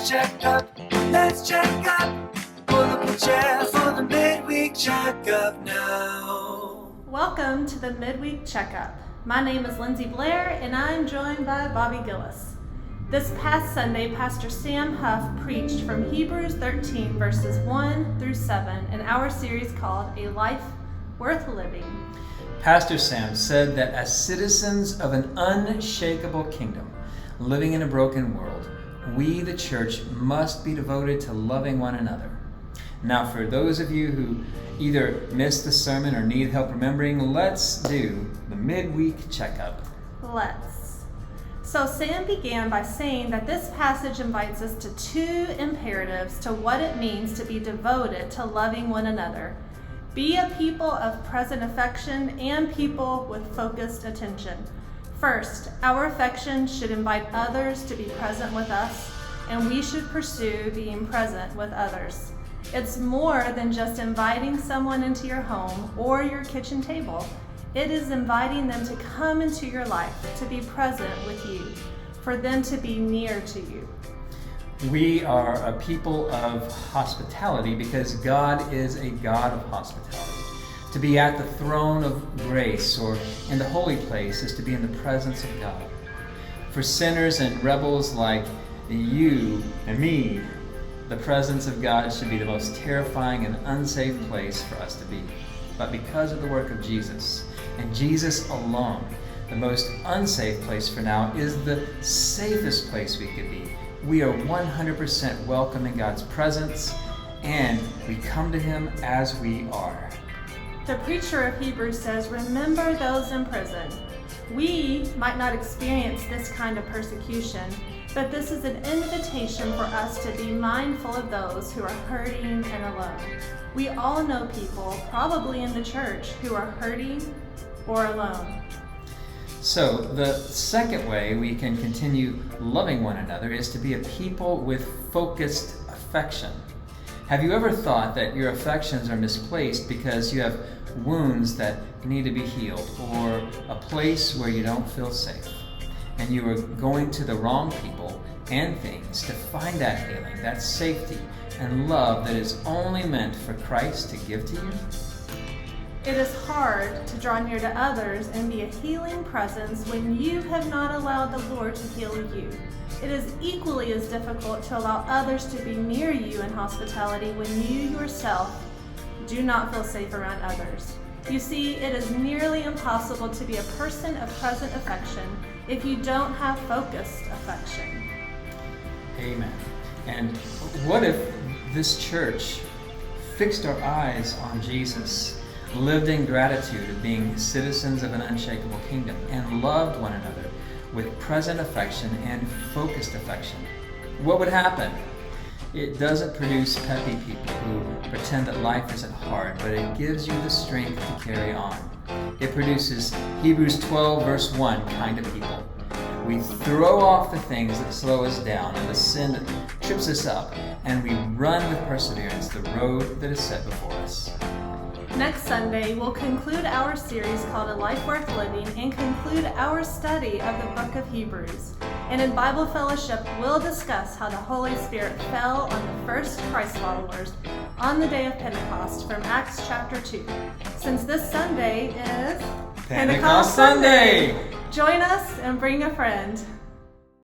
Checkup. Let's check up. Pull up a chair for the Midweek Checkup now. Welcome to the Midweek Checkup. My name is Lindsey Blair, and I'm joined by Gilles. This past Sunday, Pastor Sam Huff preached from Hebrews 13, verses 1 through 7, in our series called A Life Worth Living. Pastor Sam said that as citizens of an unshakable kingdom, living in a broken world, we, the church, must be devoted to loving one another. Now, for those of you who either missed the sermon or need help remembering, let's do the midweek checkup. Let's. So Sam began by saying that this passage invites us to two imperatives to what it means to be devoted to loving one another. Be a people of present affection and people with focused attention. First, our affection should invite others to be present with us, and we should pursue being present with others. It's more than just inviting someone into your home or your kitchen table. It is inviting them to come into your life, to be present with you, for them to be near to you. We are a people of hospitality because God is a God of hospitality. To be at the throne of grace or in the holy place is to be in the presence of God. For sinners and rebels like you and me, the presence of God should be the most terrifying and unsafe place for us to be. But because of the work of Jesus, and Jesus alone, the most unsafe place for now is the safest place we could be. We are 100% welcome in God's presence, and we come to Him as we are. The preacher of Hebrews says, remember those in prison. We might not experience this kind of persecution, but this is an invitation for us to be mindful of those who are hurting and alone. We all know people, probably in the church, who are hurting or alone. So the second way we can continue loving one another is to be a people with focused affection. Have you ever thought that your affections are misplaced because you have wounds that need to be healed, or a place where you don't feel safe, and you are going to the wrong people and things to find that healing, that safety and love that is only meant for Christ to give to you? It is hard to draw near to others and be a healing presence when you have not allowed the Lord to heal you. It is equally as difficult to allow others to be near you in hospitality when you yourself do not feel safe around others. You see, it is nearly impossible to be a person of present affection if you don't have focused affection. Amen. And what if this church fixed our eyes on Jesus, lived in gratitude of being citizens of an unshakable kingdom, and loved one another with present affection and focused affection? What would happen? It doesn't produce peppy people who pretend that life isn't hard, but it gives you the strength to carry on. It produces Hebrews 12 verse 1 kind of people. We throw off the things that slow us down and the sin that trips us up, and we run with perseverance the road that is set before us. Next Sunday, we'll conclude our series called A Life Worth Living and conclude our study of the book of Hebrews. And in Bible Fellowship, we'll discuss how the Holy Spirit fell on the first Christ followers on the day of Pentecost from Acts chapter 2. Since this Sunday is Pentecost Sunday! Join us and bring a friend.